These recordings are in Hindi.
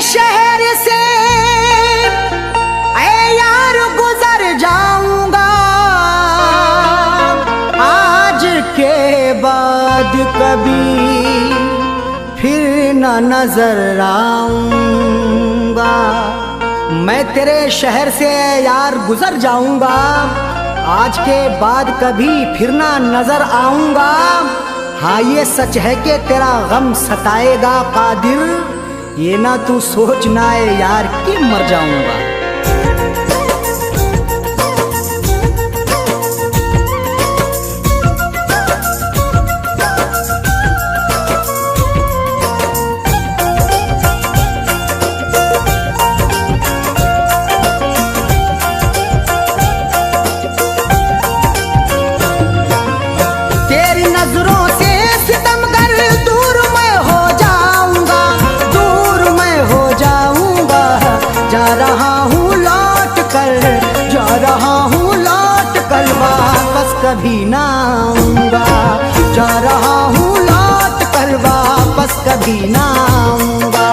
शहर से ऐ यार गुजर जाऊंगा, आज के बाद कभी फिर न नजर आऊंगा। मैं तेरे शहर से यार गुजर जाऊंगा, आज के बाद कभी फिर ना नजर आऊंगा। हाँ ये सच है कि तेरा गम सताएगा कादिर, ये ना तू सोचना है यार कि मर जाऊंगा। कभी ना आऊंगा, जा रहा हूँ लौट कर वापस कभी ना आऊंगा।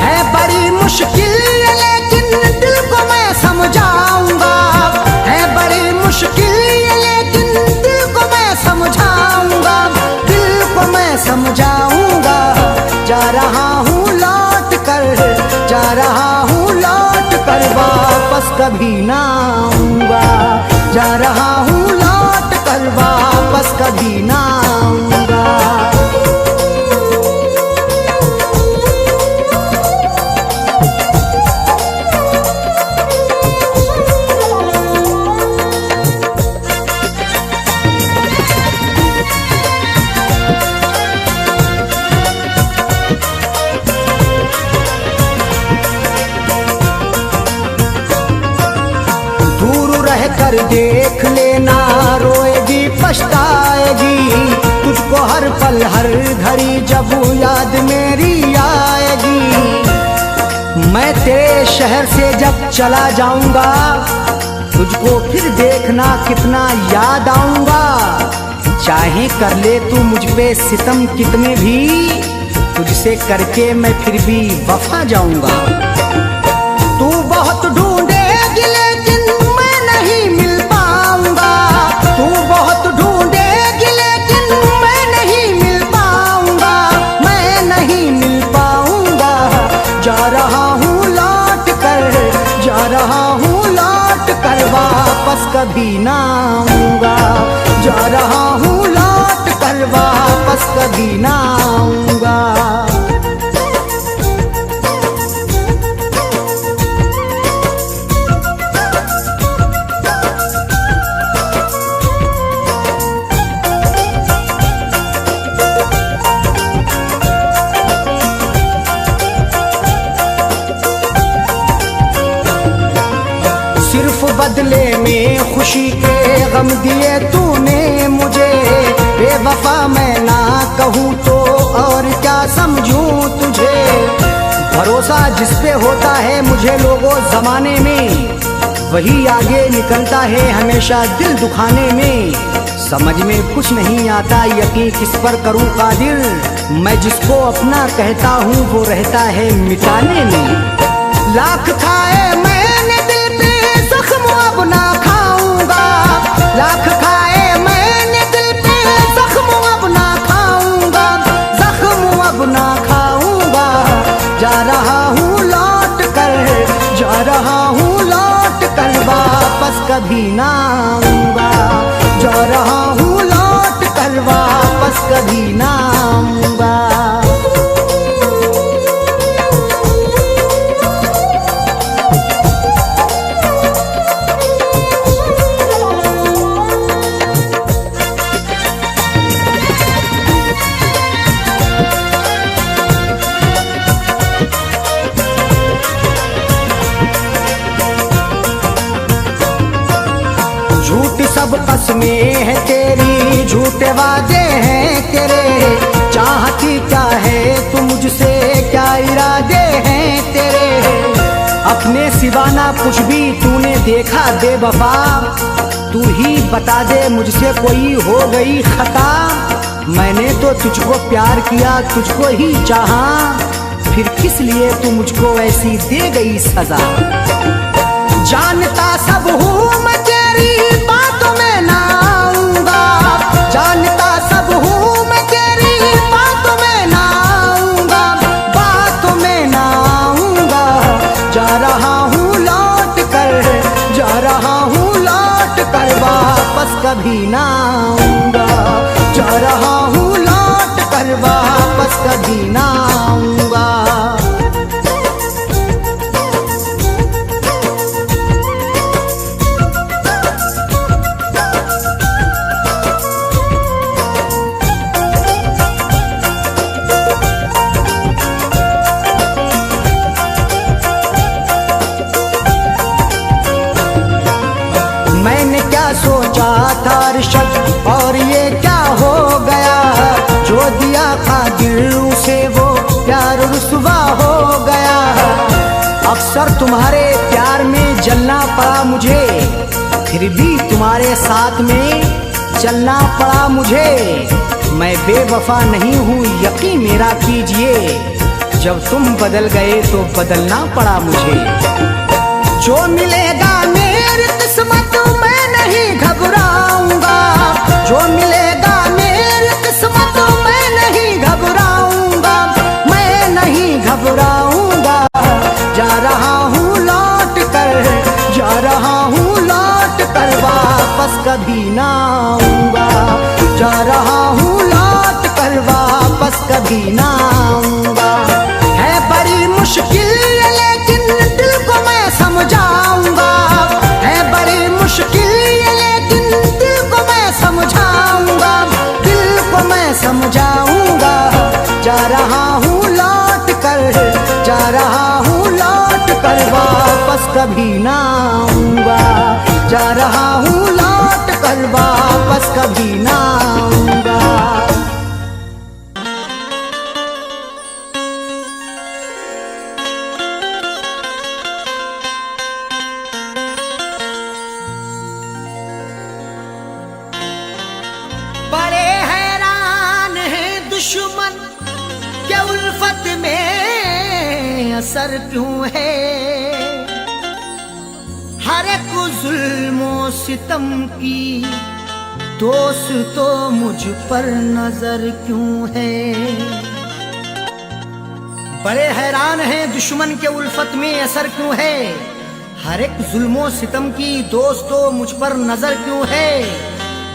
है बड़ी मुश्किल लेकिन दिल को मैं समझाऊंगा, है बड़ी मुश्किल लेकिन दिल को मैं समझाऊंगा, दिल को मैं समझाऊंगा। जा रहा हूँ लौट कर, जा रहा हूँ लौट कर वापस कभी ना आऊंगा, जा रहा हूँ वापस कभी ना आऊंगा। दूर रह कर देख लेना, रोएगी पछताएगी, तुझको हर पल हर घड़ी जब याद मेरी आएगी। मैं तेरे शहर से जब चला जाऊंगा, तुझको फिर देखना कितना याद आऊंगा। चाहे कर ले तू मुझ पे सितम कितने भी, तुझसे करके मैं फिर भी वफा जाऊंगा। तू बहुत ढूंढेगी लेकिन मैं नहीं मिल पाऊंगा, तू बहुत ढूंढेगी लेकिन मैं नहीं मिल पाऊंगा, मैं नहीं मिल पाऊंगा। जा रहा हूँ लौट कर, जा रहा हूँ लौट कर वापस कभी ना आऊंगा, जा रहा हूँ लौट कर वापस कभी ना आऊंगा। सिर्फ बदले में खुशी के गम दिए तूने मुझे, बेवफा मैं ना कहूँ तो और क्या समझूं तुझे। भरोसा जिस पे होता है मुझे लोगों जमाने में, वही आगे निकलता है हमेशा दिल दुखाने में। समझ में कुछ नहीं आता यकीन किस पर करूँ कादिर, मैं जिसको अपना कहता हूँ वो रहता है मिटाने में। लाख खाए मैंने दिल पे जख्म अब ना खाऊंगा, लाख खाए मैंने दिल पे जख्म अब ना खाऊंगा, जख्म अब ना खाऊंगा। जा रहा हूँ लौट कर, जा रहा हूँ लौट कर वापस कभी ना आऊंगा, जा रहा हूँ लौट कर वापस कभी ना आऊंगा। झूठ सब कसमें है तेरी, झूठे वादे हैं तेरे, चाहती क्या है तू मुझसे, क्या इरादे हैं तेरे। अपने सिवा ना कुछ भी तूने देखा बेवफा, तू ही बता दे मुझसे कोई हो गई खता। मैंने तो तुझको प्यार किया, तुझको ही चाहा, फिर किस लिए तू मुझको ऐसी दे गई सजा। जानता सब हूँ मैं तेरी बातों में ना आऊंगा, जानता सब हूँ मैं तेरी बातों में ना आऊंगा, बातों में ना आऊंगा। जा रहा हूँ लौट कर, जा रहा हूँ लौट कर, वापस कभी ना आऊंगा। जा रहा हूँ लौट कर, वापस कभी ना आऊंगा। मैंने क्या सोचा था अरशद और ये क्या हो गया, जो दिया था दिल उसे वो प्यार रुसवा हो गया। अक्सर तुम्हारे प्यार में जलना पड़ा मुझे, फिर भी तुम्हारे साथ में चलना पड़ा मुझे। मैं बेवफा नहीं हूँ यकीन मेरा कीजिए, जब तुम बदल गए तो बदलना पड़ा मुझे। जो मिलेगा मेरी किस्मत मैं नहीं घबराऊंगा, जो मिलेगा मेरी किस्मत मैं नहीं घबराऊंगा, मैं नहीं घबराऊंगा। जा रहा हूँ लौट कर, जा रहा हूँ लौट कर, वापस कभी ना आऊंगा। जा रहा हूँ लौट कर, वापस कभी ना आऊंगा। है बड़ी मुश्किल लेकिन दिल को मैं समझाऊंगा, है बड़ी मुश्किल लेकिन दिल को मैं समझाऊंगा, दिल को मैं समझाऊंगा। जा रहा हूँ लौट कर, जा रहा हूँ लौट कर, वापस कभी ना आऊंगा। जा रहा हूँ लौट कर, वापस कभी ना आऊंगा। बड़े हैरान हैं दुश्मन के उल्फत में असर क्यों है, हर एक जुल्मों सितम की दोस्त तो मुझ पर नजर क्यों है। बड़े हैरान हैं दुश्मन के उल्फत में असर क्यों है, हर एक जुल्मों सितम की दोस्त तो मुझ पर नजर क्यों है।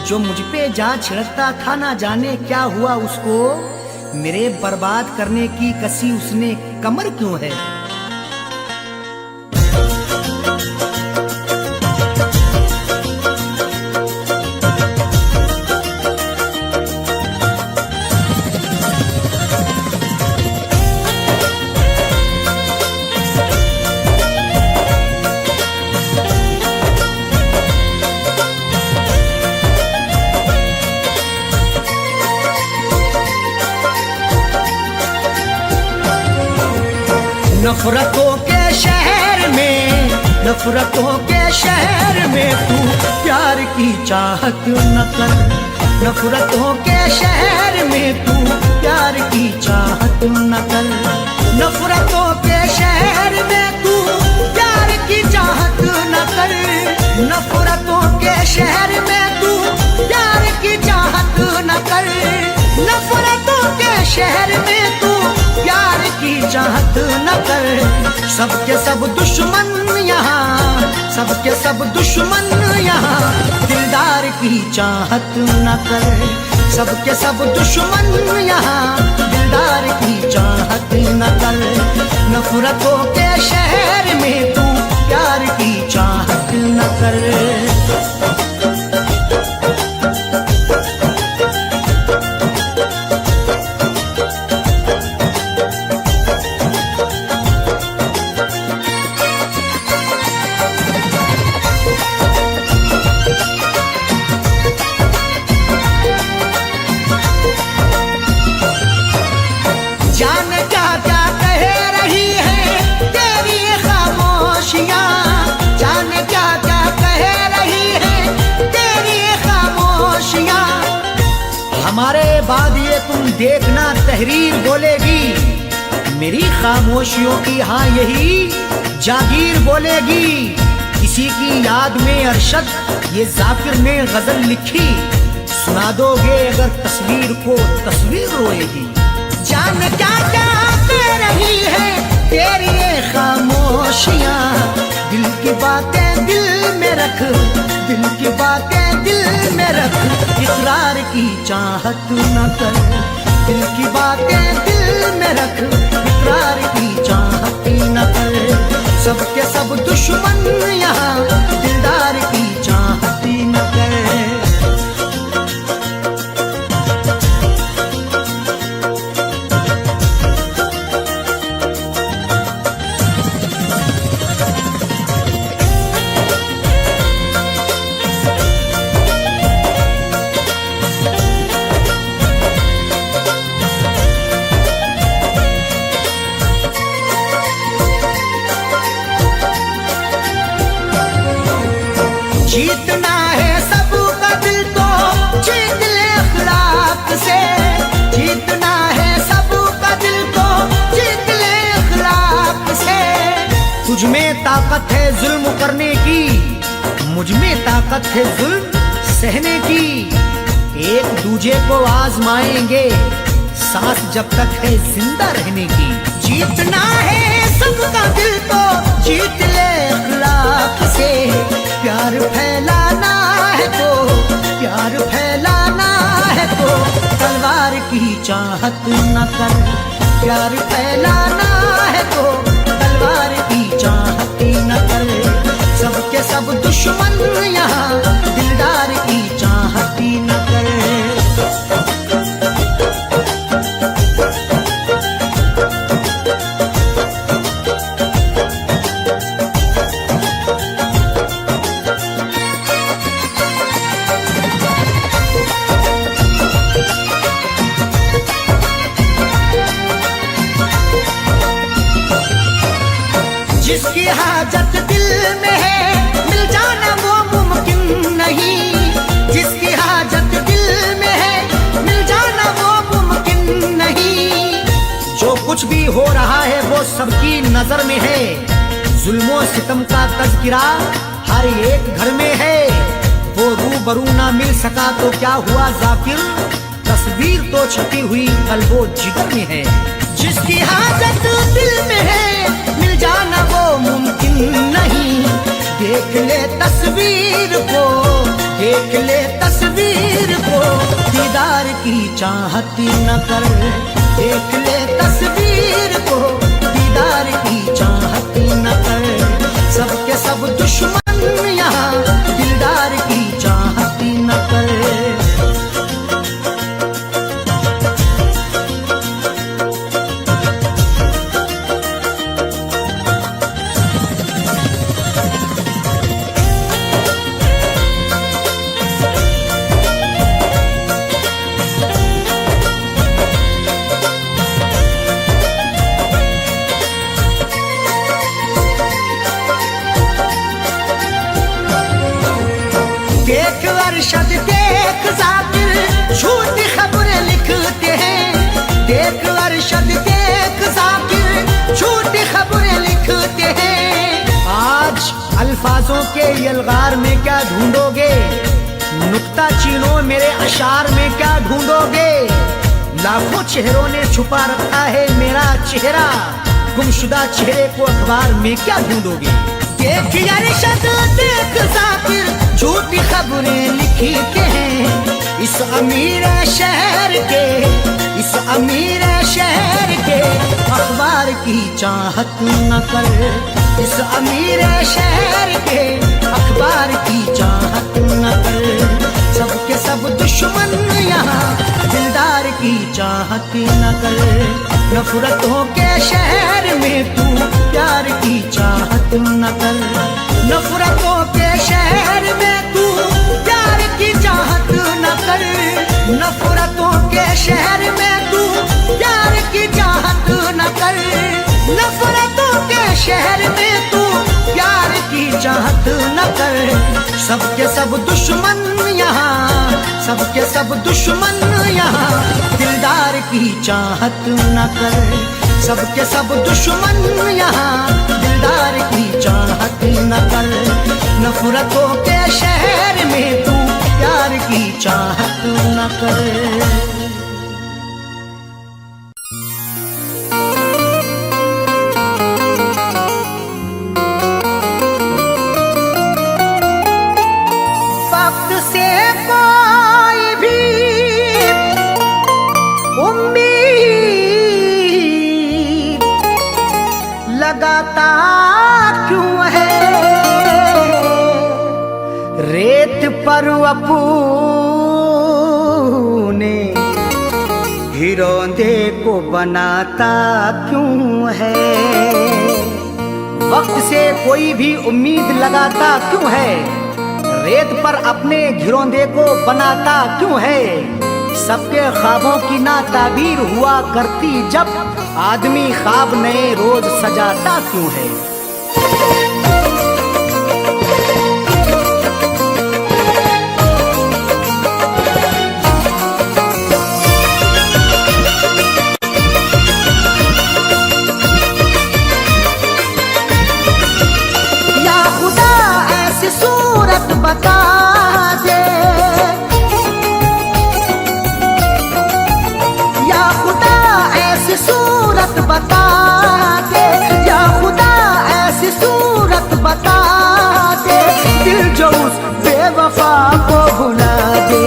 जो मुझ पे जा छिड़कता था ना जाने क्या हुआ उसको, मेरे बर्बाद करने की कसी उसने कमर क्यों है। नफरतों के शहर में, नफरतों के शहर में तू प्यार की चाहत न कर। नफरतों के शहर में तू प्यार की चाहत न कर। नफरतों के शहर में तू प्यार की चाहत न कर। नफरतों के शहर में तू प्यार की चाहत न कर। नफरतों के शहर में तू प्यार की चाहत न कर। सबके सब दुश्मन यहाँ, सबके सब दुश्मन यहाँ, दिलदार की चाहत न कर। सबके सब दुश्मन यहाँ, दिलदार की चाहत न कर। नफरतों के शहर में तू प्यार की चाहत न कर। हमारे बाद ये तुम देखना तहरीर बोलेगी, मेरी खामोशियों की हाँ यही जागीर बोलेगी। किसी की याद में अरशद ये जाकिर ने गजल लिखी, सुना दोगे अगर तस्वीर को तस्वीर रोएगी। जान क्या क्या कह रही है तेरी ये खामोशियाँ, दिल की बातें दिल में रख, दिल की बातें दिल में रख, इकरार की चाहत न कर, दिल की बातें दिल में रख, इकरार की चाहत न कर। सबके सब दुश्मन यहाँ दिलदार की चाहत न कर। जीतना है सबका दिल तो जीत ले अखलाक से, जीतना है सबका दिल तो जीत ले अखलाक से। तुझ में ताकत है जुल्म करने की, मुझ में ताकत है जुल्म सहने की। एक दूजे को आजमाएंगे सांस जब तक है जिंदा रहने की। जीतना है सबका दिल तो जीत ले अखलाक से। प्यार फैलाना है तो, प्यार फैलाना है तो तलवार की चाहत न कर। प्यार फैलाना है तो तलवार की चाहत न कर। सबके सब दुश्मन यहाँ दिलदार की चाहत न कर। जिसकी हाजत दिल में है मिल जाना वो मुमकिन नहीं, जिसकी हाजत दिल में है मिल जाना वो मुमकिन नहीं। जो कुछ भी हो रहा है वो सबकी नजर में है, जुल्मों सितम का तज़किरा हर एक घर में है। वो रूबरू ना मिल सका तो क्या हुआ जाकिर, तस्वीर तो छपी हुई कल्बो जिगर में है। जिसकी हाजत दिल में है मिल जाना वो मुमकिन नहीं। देख ले तस्वीर को, देख ले तस्वीर को, दीदार की चाहत न कर। देख ले तस्वीर को, दीदार की चाहत न कर। सबके सब दुश्मन यहाँ दिलदार की चाहत न कर। देख अरशद देख जाकिर झूठी खबरें लिखते हैं। देख अरशद देख जाकिर झूठी खबरें लिखते हैं। आज अल्फाजों के यलगार में क्या ढूंढोगे, नुक्ता चीनो मेरे अशार में क्या ढूंढोगे। लाखों चेहरों ने छुपा रखा है मेरा चेहरा, गुमशुदा चेहरे को अखबार में क्या ढूंढोगे। देख अरशद देख जाकिर झूठी खबरें लिखते हैं। इस अमीर शहर के, इस अमीर शहर के अखबार की चाहत न कर। इस अमीर शहर के अखबार की चाहत न कर। सबके सब दुश्मन यहाँ दिलदार की चाहत न कर। नफरतों के शहर में तू प्यार की चाहत न कर। नफरतों के शहर में तू प्यार की चाहत न कर। नफरतों के शहर में तू प्यार की चाहत न कर। नफरतों के शहर में तू प्यार की चाहत न कर। सबके सब दुश्मन यहाँ, सबके सब दुश्मन यहाँ दिलदार की चाहत न कर। सबके सब दुश्मन यहाँ दिलदार की चाहत न कर। नफरतों के शहर में तू प्यार की चाहत न कर। लगाता क्यों है रेत पर अपने हिरोंदे को बनाता क्यों है। वक्त से कोई भी उम्मीद लगाता क्यों है, रेत पर अपने घिरौंदे को बनाता क्यों है। सबके ख्वाबों की ना ताबीर हुआ करती जब आदमी ख्वाब नए रोज सजाता क्यों है। या खुदा ऐसी सूरत बता दे, या खुदा ऐसी सूरत बता दे, या खुदा ऐसी सूरत बता दे। दिल जो उस बेवफा को भुला दे,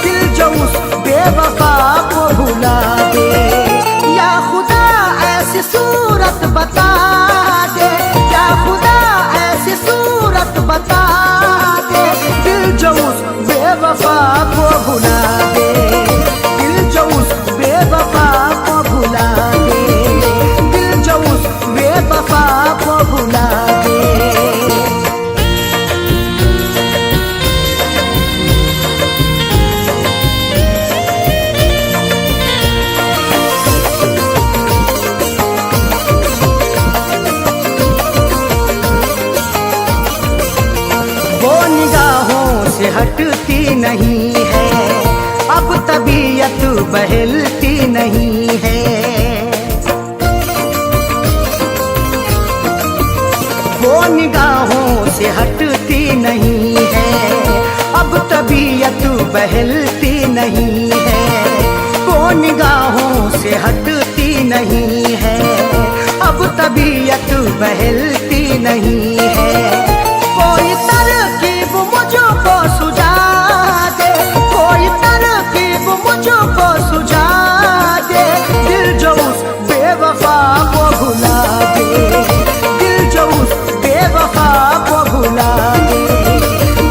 दिल जो उस बेवफा को भुला दे। या खुदा ऐसी सूरत बता दे, या खुदा ऐसी सूरत बता दे। दिल जो उस बेवफा को भुला दे, दिल जो उस बेवफा को भुला दे, दिल जो उस बेवफा को भुला दे। वो निगाहों से हटती नहीं है, अब तबीयत बहलती नहीं है। वो निगाहों से हटती नहीं है, अब तबीयत बहलती नहीं है। वो निगाहों से हटती नहीं है, अब तबीयत बहलती नहीं है। कोई तरकीब मुझको सुझा दे, कोई तरकीब मुझको सुझा दे। दिल जो उस बेवफा को भुला दे, दिल जो उस बेवफा को भुला दे,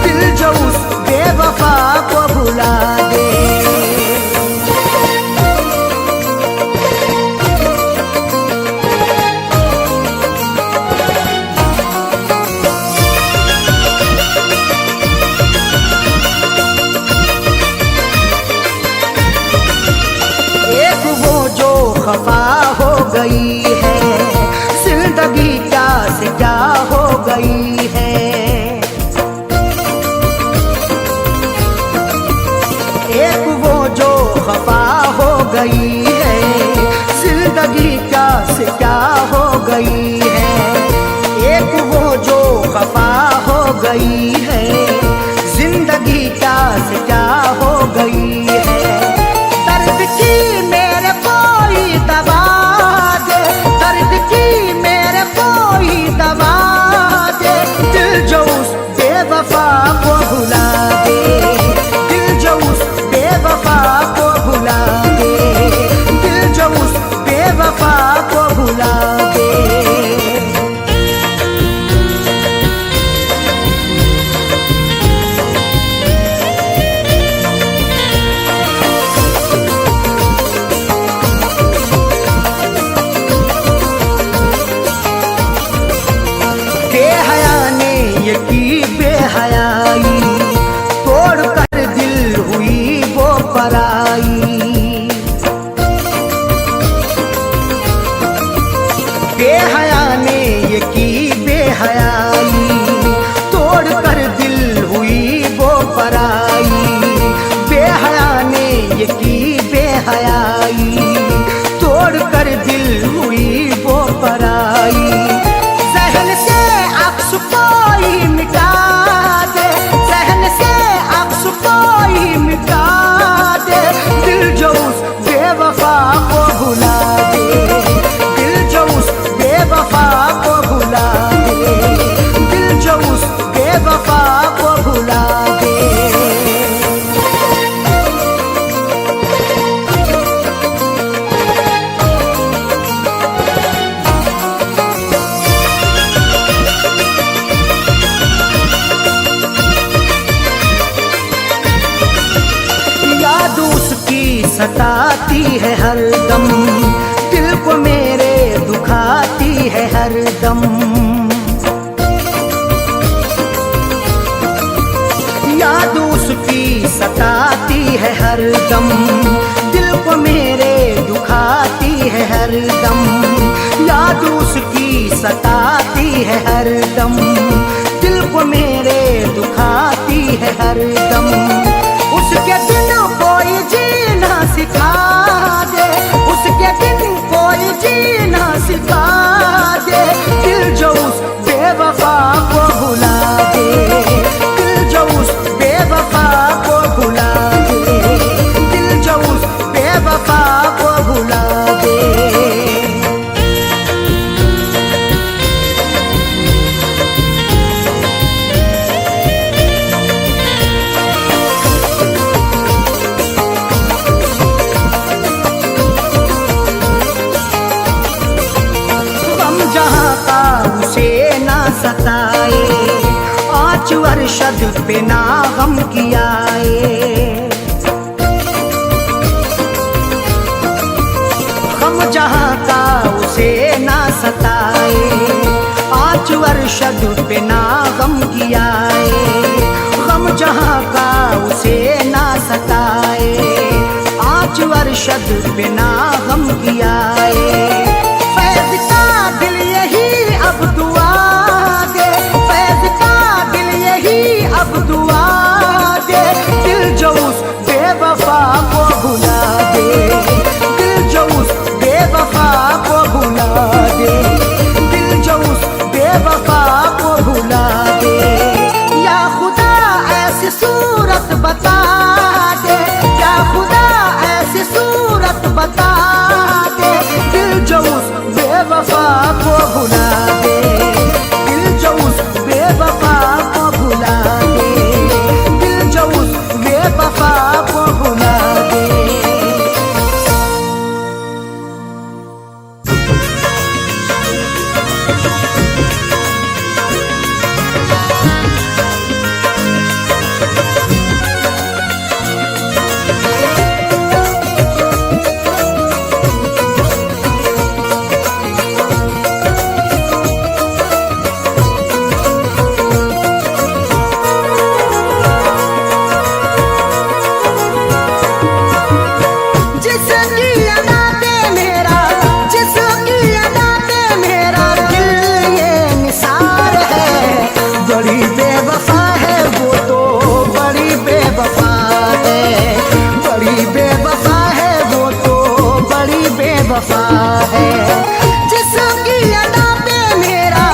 दिल जो उस बेवफा को भुला दे। खफा हो गई है जिंदगी, क्या से क्या हो गई है। एक वो जो खफा हो गई है जिंदगी, क्या से क्या हो गई है। एक वो जो खफा हो गई है जिंदगी, क्या से क्या हो गई है। दर्द की मेरे कोई दवा दे, दर्द की मेरे कोई दवा दे। दिल जो उस बेवफा को भुला दे, दिल जो उस बेवफा को भुला दे, दिल जो उस बेवफा को भुला दे। बेहया ने ये की बेहयाई, तोड़ कर दिल हुई वो पराई। बेहया ने ये की बेहयाई, तोड़ कर दिल हुई वो पराई। बेहया ने ये की बेहयाई, तोड़ कर दिल भुला दे, दिल जो उस बेवफा को भुला दे, दिल जो उस बेवफा को भुला दे। याद उसकी सताती है हरदम, दिल को मेरे दुखाती है हरदम। याद उसकी सताती है हरदम, दिल को मेरे दुखाती है हरदम। याद उसकी सताती है हरदम, दिल को मेरे दुखाती है हरदम। उसके बिन कोई जीना सिखा दे, उसके बिन कोई जीना सिखा दे। दिल जो उस बेवफा को भुला दे, दिल जो उस बेवफा को भुला दे, दिल जो उस बेवफा को भुला दे। जहाँ का उसे ना सताए, आँच अरशद पे ना गम कियाए। गम जहाँ का उसे ना सताए, आँच अरशद पे ना गम कियाए। गम जहाँ का उसे ना सताए, आँच अरशद पे ना गम कियाए। फैज़ का दिल यही अब दुआ दे, फैज़ का दिल यही अब दुआ दे। दिल जो उस बेवफा को भुला दे, दिल जो उस बेवफा को भुला दे, दिल जो उस बेवफा को भुला दे। या खुदा ऐसी सूरत बता दे, या खुदा ऐसी सूरत बता दे। दिल जो उस बेवफा को भुला दे, दिल जो उस बेवफा को भुला दे, दिल जो उस बेवफा को भुला दे। वफा है जिसकी अदा पे मेरा,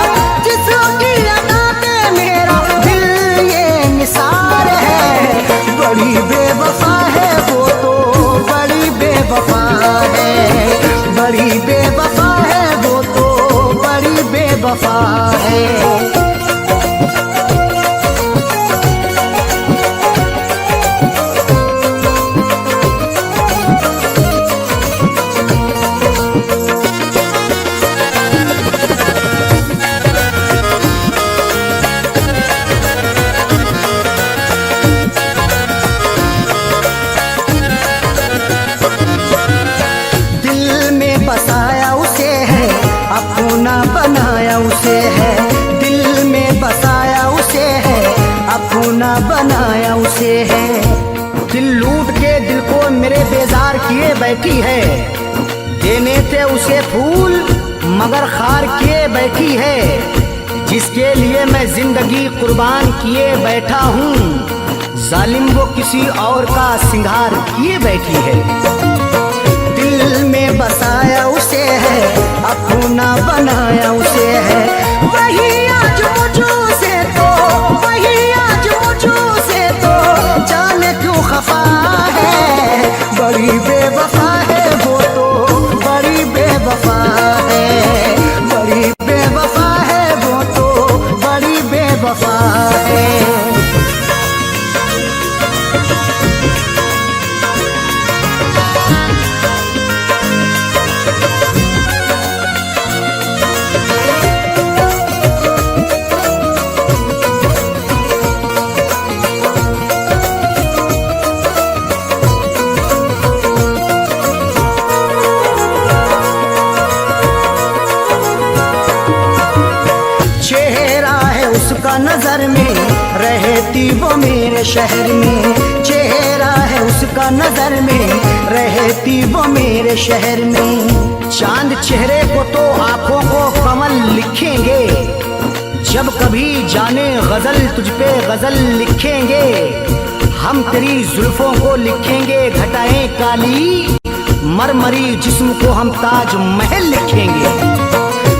जिसकी अदा पे मेरा दिल ये निसार है। बड़ी बेवफा है वो तो बड़ी बेवफा है, बड़ी बेवफा है वो तो बड़ी बेवफा है। बसाया उसे है, अपना बनाया उसे है। दिल में बसाया उसे है, अपना बनाया उसे है। दिल लूट के दिल को मेरे बेजार किए बैठी है। देने थे उसे फूल मगर खार किए बैठी है। जिसके लिए मैं जिंदगी कुर्बान किए बैठा हूँ, जालिम वो किसी और का सिंगार किए बैठी है। दिल में बसाया उसे है, अपना बनाया उसे है। वही आज मुझे से तो, वही आज मुझे से तो जाने क्यों खफा है। बड़ी बेवफा है वो तो शहर में, चेहरा है उसका नजर में, रहती वो मेरे शहर में। चांद चेहरे को तो आंखों को कमल लिखेंगे, जब कभी जाने गजल तुझ पे गजल लिखेंगे। हम तेरी जुल्फों को लिखेंगे घटाएं काली, मरमरी जिस्म को हम ताज महल लिखेंगे।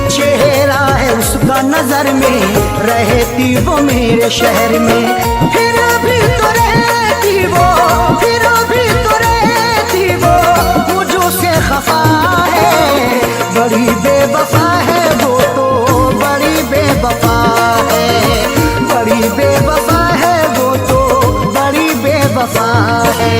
चेहरा है उसका नजर में, रहती वो मेरे शहर में, फिर भी तो रहती वो, फिर भी तो रहती वो मुझो से खफा है। बड़ी बेवफा है वो तो, बड़ी बेवफा है, बड़ी बेवफा है वो तो, बड़ी बेवफा है।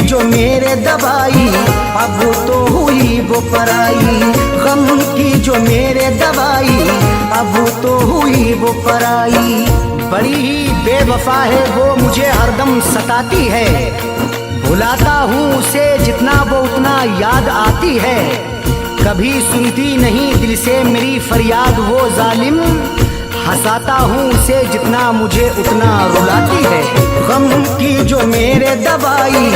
जो मेरे दवाई अब तो हुई वो पराई, गम की जो मेरे दवाई अब तो हुई वो पराई। बड़ी ही बेवफा है वो, मुझे हरदम सताती है, भुलाता हूँ उसे जितना वो उतना याद आती है। कभी सुनती नहीं दिल से मेरी फरियाद वो जालिम, हंसाता हूँ उसे जितना मुझे उतना रुलाती है। गम की जो मेरे दवाई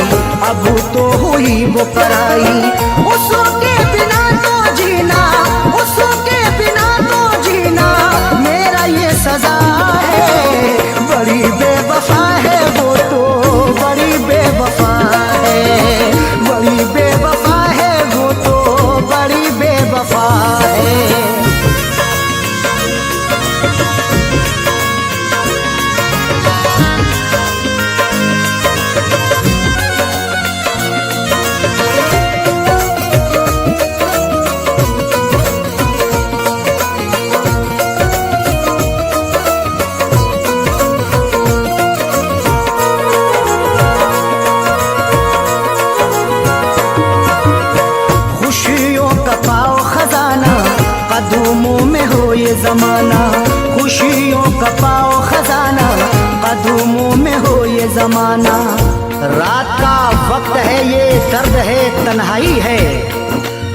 अब तो हुई वो पराई, उसके बिना तो जीना, उसके बिना तो जीना मेरा ये सजा है। बड़ी बेवफा है वो तो, बड़ी बेवफा है, बड़ी बेवफा है वो तो, बड़ी बेवफा है। कदमों में हो ये जमाना, खुशियों का पाओ खजाना, कदमों में हो ये जमाना। रात का वक्त है ये दर्द है तन्हाई है,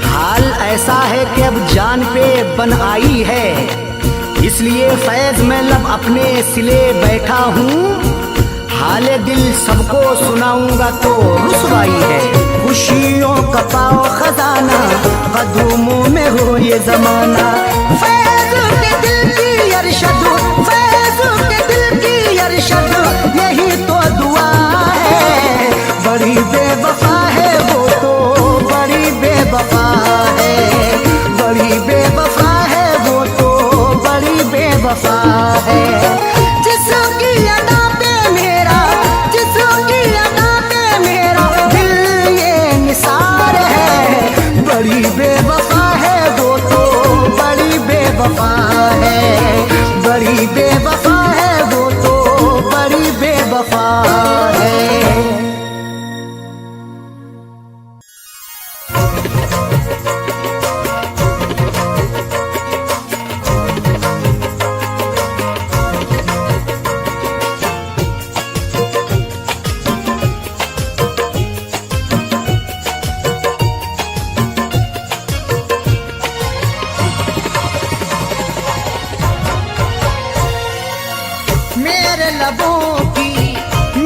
हाल ऐसा है कि अब जान पे बन आई है। इसलिए फैज में लब अपने सिले बैठा हूँ, हाले दिल सबको सुनाऊंगा तो रुसवाई है। खुशियों का पाओ खजाना, कदमों में हो ये जमाना। फैज के दिल की अरशद, फैज के दिल की अरशद, यही तो दुआ है। बड़ी बेवफा है वो तो, बड़ी बेवफा है, बड़ी बेवफा है वो तो, बड़ी बेवफा है। जिसकी अदा पे मेरा, जिसकी अदा पे मेरा दिल ये निसार है। बड़ी बेवफा है वो तो, बड़ी बेवफा है, बड़ी बेवफा है वो तो, बड़ी बेवफा है।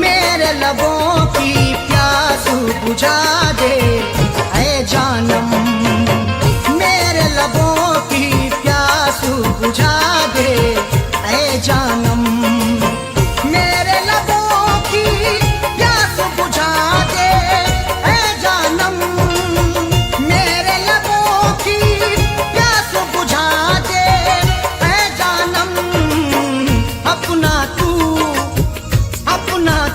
मेरे लबों की प्यास बुझा दे ऐ जानम, मेरे लबों की प्यास बुझा दे ऐ जानम। मेरे लबों की प्यास बुझा दे ऐ जानम, मेरे लबों की प्यास बुझा दे ऐ जानम। अपना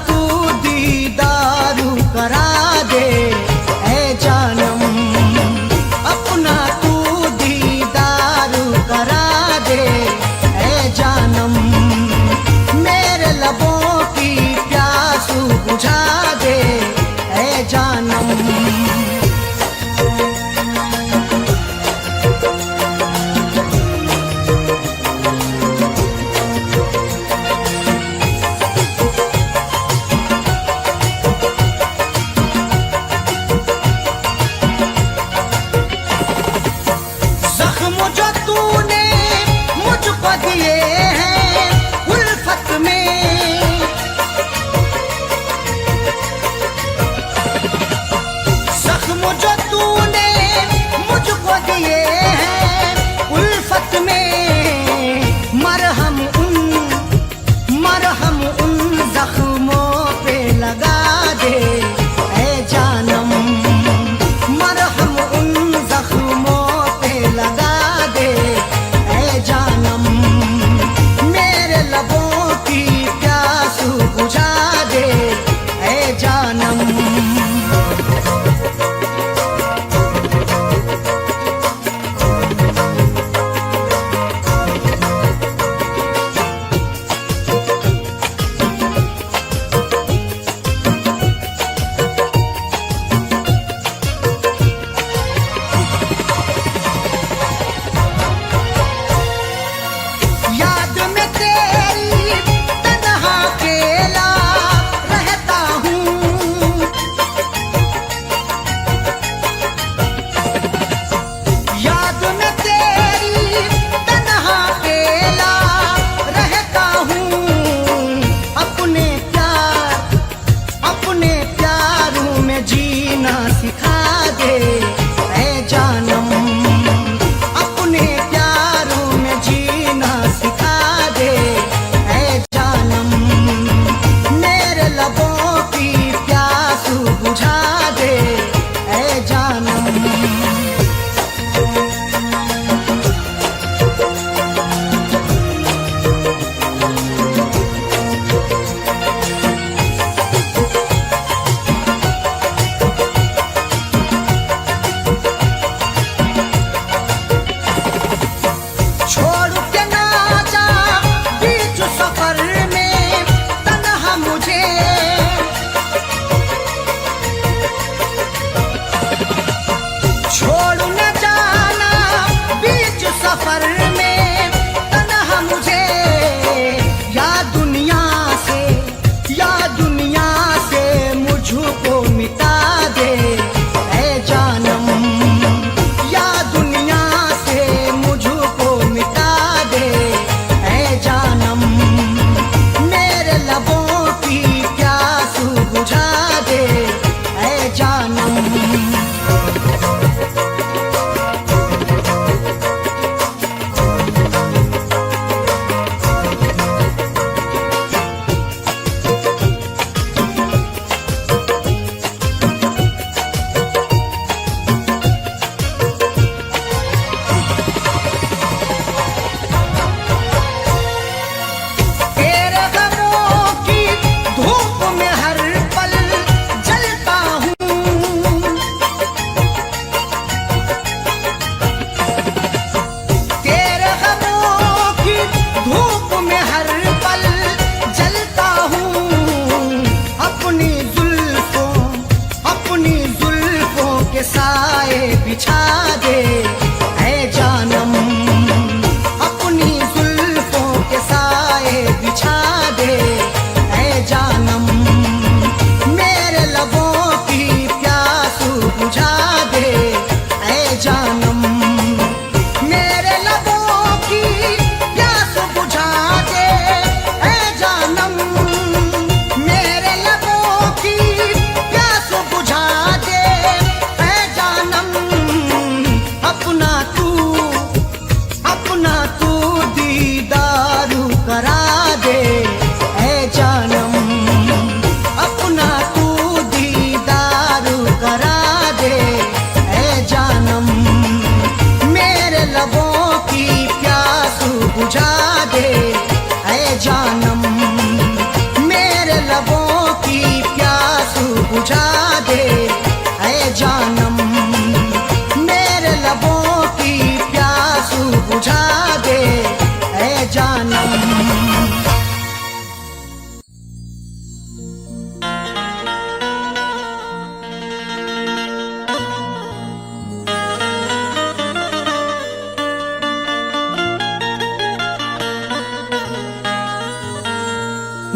तू दीदारू करा दे ऐ जानम, अपना तू दीदारू करा दे ऐ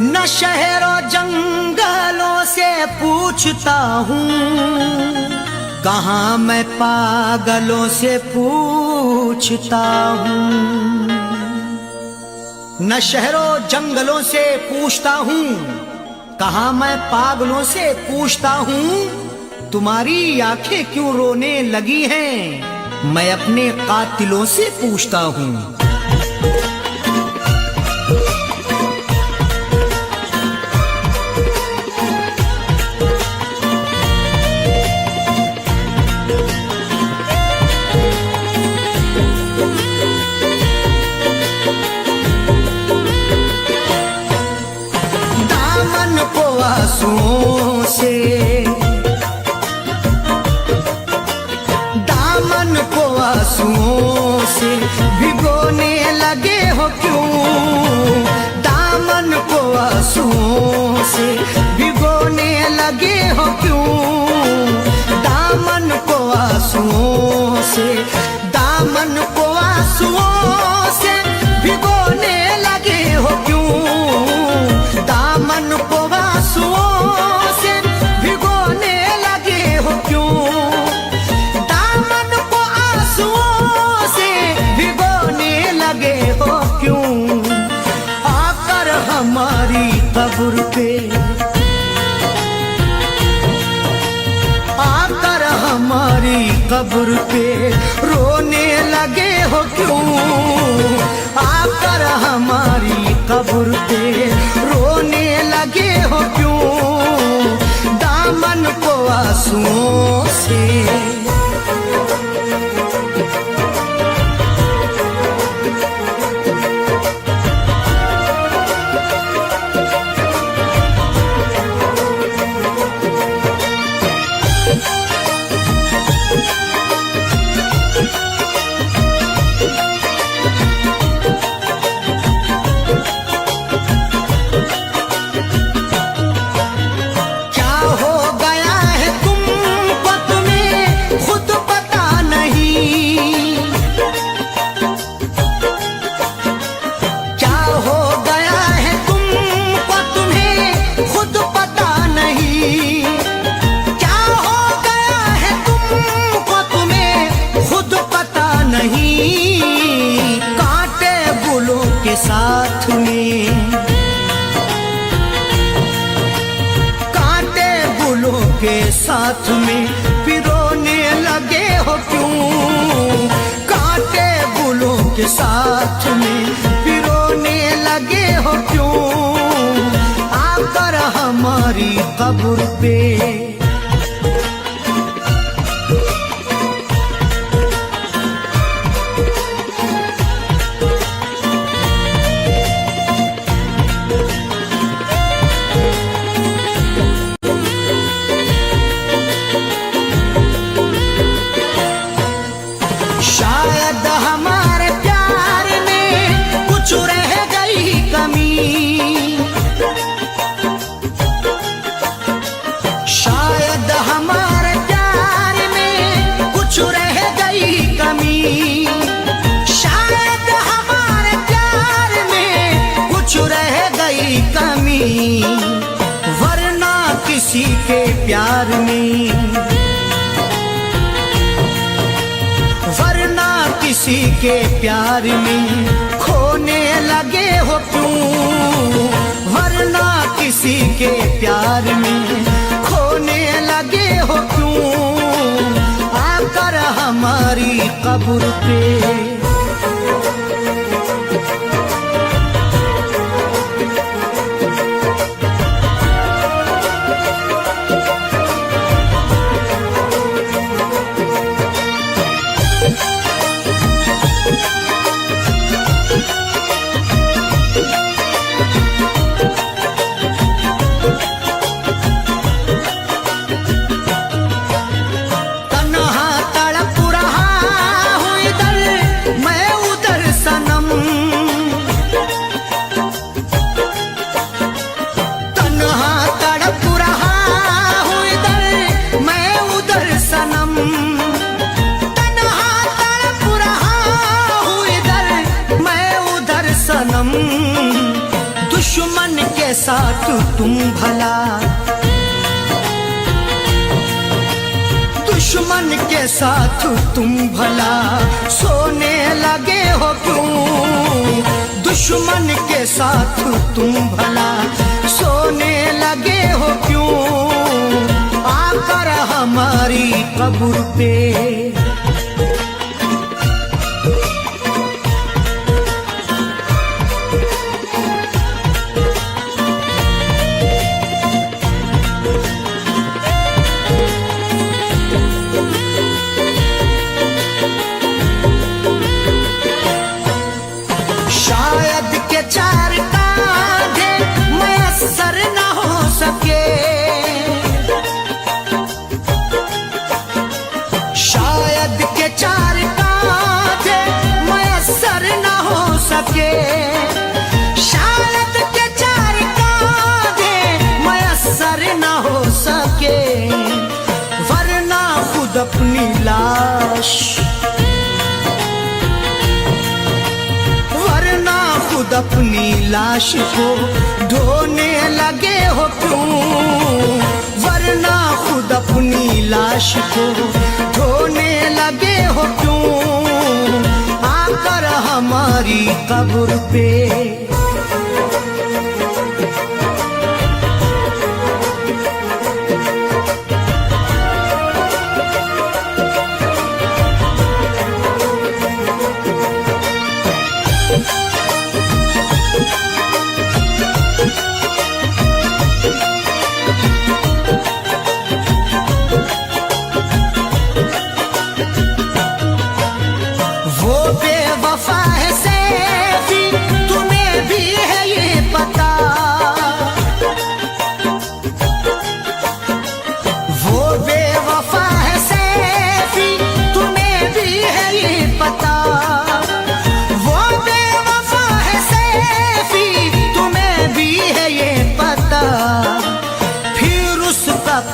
न शहरों जंगलों से पूछता हूँ, कहाँ मैं पागलों से पूछता हूँ। न शहरों जंगलों से पूछता हूँ, कहाँ मैं पागलों से पूछता हूँ। तुम्हारी आंखें क्यों रोने लगी हैं, मैं अपने कातिलों से पूछता हूँ। आंसुओं से दामन को आंसुओं से भिगोने लगे हो क्यों, दामन को आंसुओं से भिगोने लगे हो क्यों, दामन को आंसुओं से, दामन को आंसुओं से भिगोने लगे हो क्यों, दामन को आंसुओं से भिगोने लगे हो क्यों, दामन को आंसुओं से भिगोने लगे हो क्यों। आकर हमारी कब्र पे, आकर हमारी कब्र पे रोने लगे हो क्यों, आकर हमारी कब्र पे रोने लगे हो क्यों, दामन को आंसुओं से। साथ में कांटे गुलों के साथ में पिरोने लगे हो क्यों, कांटे गुलों के साथ में पिरोने लगे हो क्यों, आकर हमारी कब्र पे। शायद हमारे प्यार में कुछ रह गई कमी, शायद हमारे प्यार में कुछ रह गई कमी, शायद हमारे प्यार में कुछ रह गई कमी, वरना किसी के प्यार में, वरना किसी के प्यार में खोने लगे हो क्यों, वरना किसी के प्यार में खोने लगे हो क्यों, आकर हमारी कब्र पे। दुश्मन के साथ तुम भला, दुश्मन के साथ तुम भला सोने लगे हो क्यों? दुश्मन के साथ तुम भला सोने लगे हो क्यों? आकर हमारी कब्र पे शायद के चार कांधे मयस्सर न हो सके, शायद के चार कांधे मयस्सर न हो सके, शायद के चार कांधे मयस्सर न हो सके, वरना खुद अपनी लाश, खुद अपनी लाश को ढोने लगे हो क्यों? वरना खुद अपनी लाश को ढोने लगे हो क्यों? आकर हमारी कब्र पे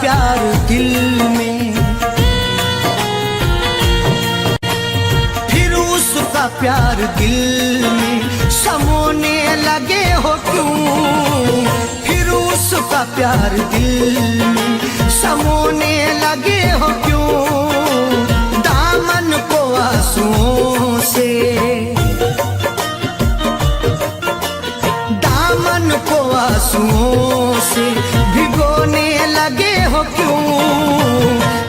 प्यार दिल में, फिर उसका प्यार दिल में समोने लगे हो क्यों? फिर उसका प्यार दिल में समोने लगे हो क्यों? दामन को आंसुओं से, दामन को आंसुओं से भिगोने लगे हो क्यों?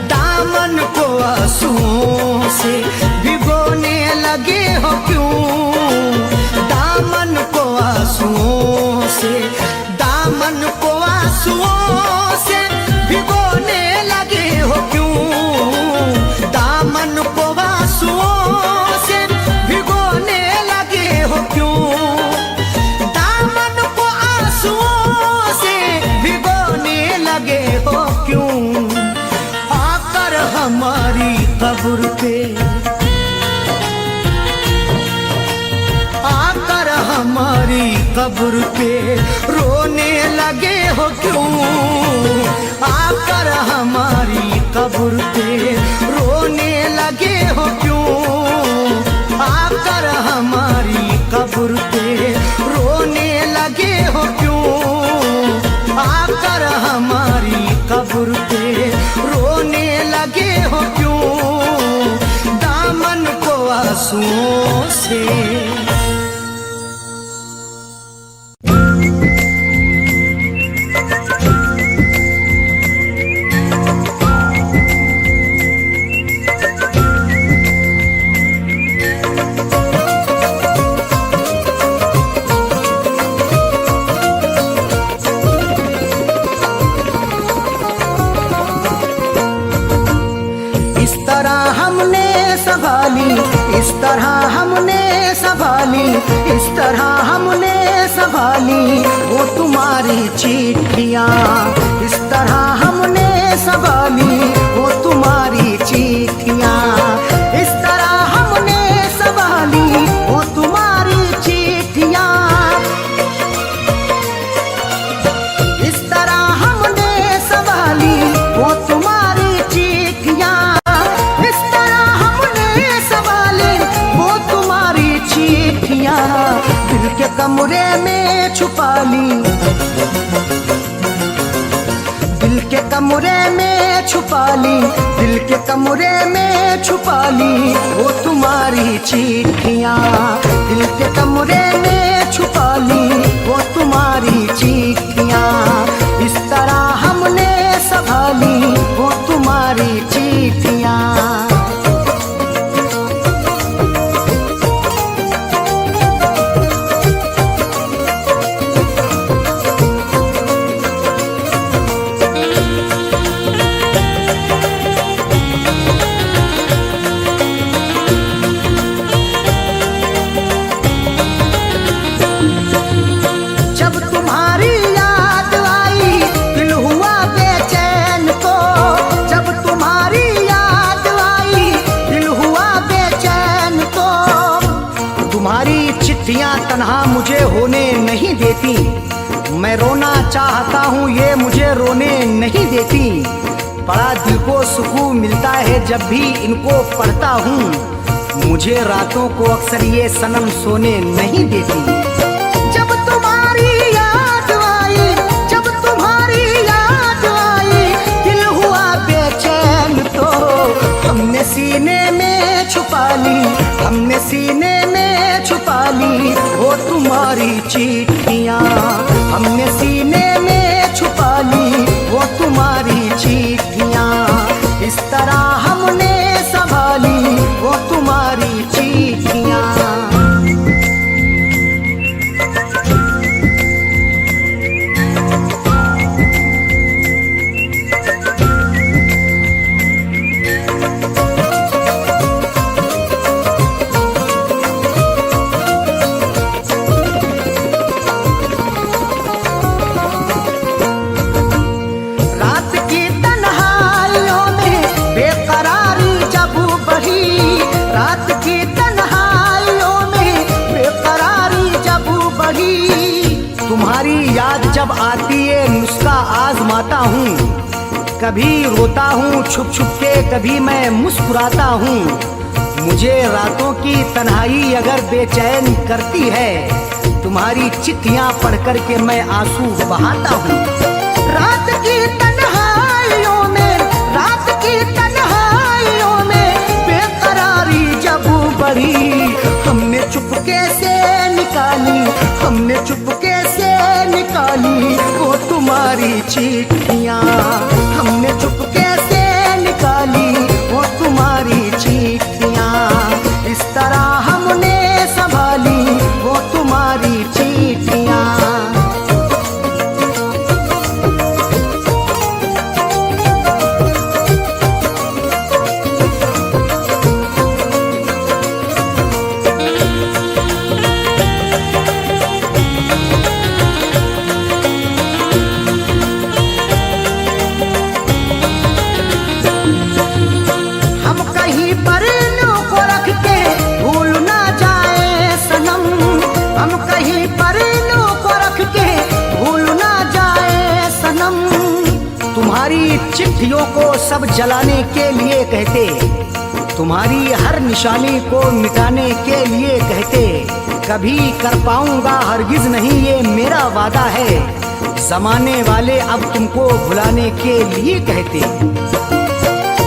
दामन को आंसुओं से भिगोने लगे हो क्यों? दामन को आंसुओं से, दामन को आंसुओं से भिगोने लगे हो क्यों? दामन को आंसुओं से भिगोने लगे हो क्यों? दामन को आंसुओं से भिगोने लगे हो क्यों? आकर हमारी कब्र पे, आकर हमारी कब्र पे रोने लगे हो क्यों? आकर हमारी कब्र पे रोने लगे हो क्यों? आकर हमारी कब्र पे रोने लगे हो क्यों? आकर हमारी कब्र पे रोने लगे हो क्यों? दामन को आंसुओं से इस तरह हमने संभाली, इस तरह हमने संभाली वो तुम्हारी चिट्ठियाँ, इस तरह हमने संभाली वो तुम्हारी चिट्ठियाँ, इस तरह हमने संभाली वो तुम्हारी चिट्ठियाँ, इस तरह हमने संभाली वो तुम्हारी चिट्ठियाँ, इस तरह हमने संभाली वो तुम्हारी चिट्ठियाँ, दिल के कमरे में छुपा ली दिल के कमरे में छुपा ली, दिल के कमरे में छुपा ली वो तुम्हारी चिट्ठियाँ। दिल के कमरे में छुपा ली वो तुम्हारी चिट्ठियाँ। इस तरह हमने संभाली वो तुम्हारी चिट्ठियाँ। चिट्ठियाँ तन्हा मुझे होने नहीं देती, मैं रोना चाहता हूँ ये मुझे रोने नहीं देती। बड़ा दिल को सुकून मिलता है जब भी इनको पढ़ता हूँ, मुझे रातों को अक्सर ये सनम सोने नहीं देती। जब तुम्हारी याद आई, जब तुम्हारी याद आई, दिल हुआ बेचैन तो हमने सीने में छुपा ली, हमने सीने में छुपा ली वो तुम्हारी चिट्ठियाँ। हमने सीने में छुपा ली वो तुम्हारी चिट्ठियाँ। इस तरह हमने संभाली वो तुम्हारी चिट्ठियाँ। तुम्हारी याद जब आती है नुस्खा आजमाता हूँ, कभी रोता हूँ छुप छुप के, कभी मैं मुस्कुराता हूँ। मुझे रातों की तन्हाई अगर बेचैन करती है, तुम्हारी चिट्ठियाँ पढ़ कर के मैं आंसू बहाता हूँ। रात की तन्हाइयों में, रात की तन्हाइयों में बेकरारी जब बढ़ी, हमने चुपके से निकाली, हमने चुपके से निकाली वो तुम्हारी चिट्ठियाँ। हमने चुपके से निकाली वो तुम्हारी चिट्ठियाँ। इस तरह हमने संभाली वो तुम्हारी चिट्ठियाँ। तुम्हारी चिट्ठियों को सब जलाने के लिए कहते, तुम्हारी हर निशानी को मिटाने के लिए कहते। कभी कर पाऊंगा हरगिज नहीं ये मेरा वादा है, जमाने वाले अब तुमको भुलाने के लिए कहते।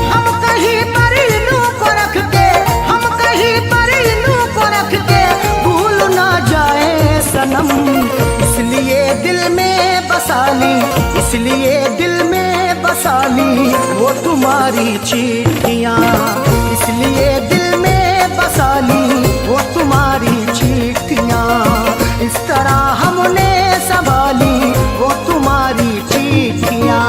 हम कहीं पर इल्लू को रख के, हम कहीं पर इल्लू को रख के भूल ना जाए सनम, इसलिए दिल में बसा ली, इसलिए दिल में बसा ली वो तुम्हारी चिट्ठियाँ। इसलिए दिल में बसा ली वो तुम्हारी चिट्ठियाँ। इस तरह हमने संभाली वो तुम्हारी चिट्ठियाँ।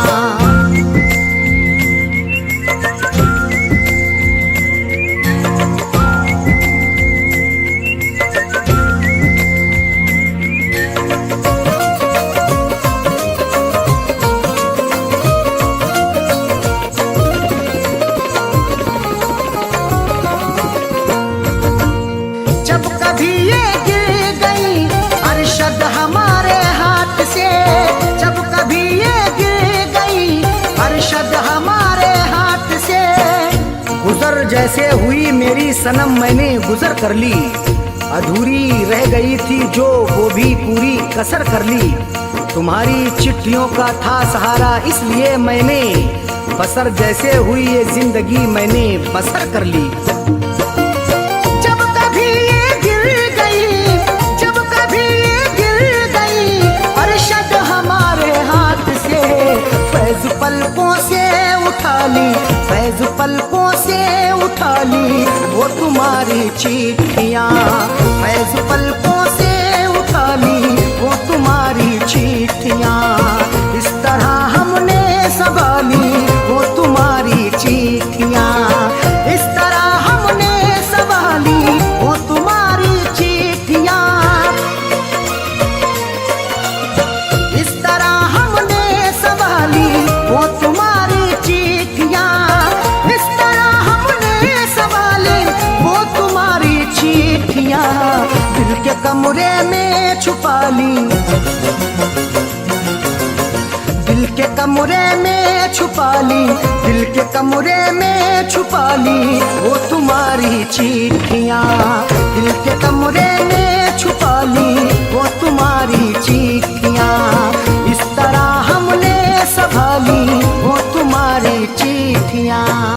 जैसे हुई मेरी सनम मैंने गुजर कर ली, अधूरी रह गई थी जो वो भी पूरी कसर कर ली। तुम्हारी चिट्ठियों का था सहारा, इसलिए मैंने बसर जैसे हुई ये जिंदगी मैंने बसर कर ली। जब कभी ये गिर गई, जब कभी ये गिर गई अरशद हमारे हाथ से, फैज पलकों से उठा ली, फैज पलकों से उठा ली वो तुम्हारी चिट्ठियाँ, फैज पलकों से उठा ली वो तुम्हारी चिट्ठियाँ। इस तरह हमने संभाली वो तुम्हारी चिट्ठियाँ, इस तरह हमने संभाली वो तुम्हारी चिट्ठियाँ, इस तरह हमने संभाली वो तुम्हारी चिट्ठियाँ, इस तरह हमने संभाली वो तुम्हारी चिट्ठियाँ। दिल के कमरे में छुपा ली, दिल के कमरे में छुपा ली, दिल के कमरे में छुपा ली वो तुम्हारी चिट्ठियाँ, दिल के कमरे में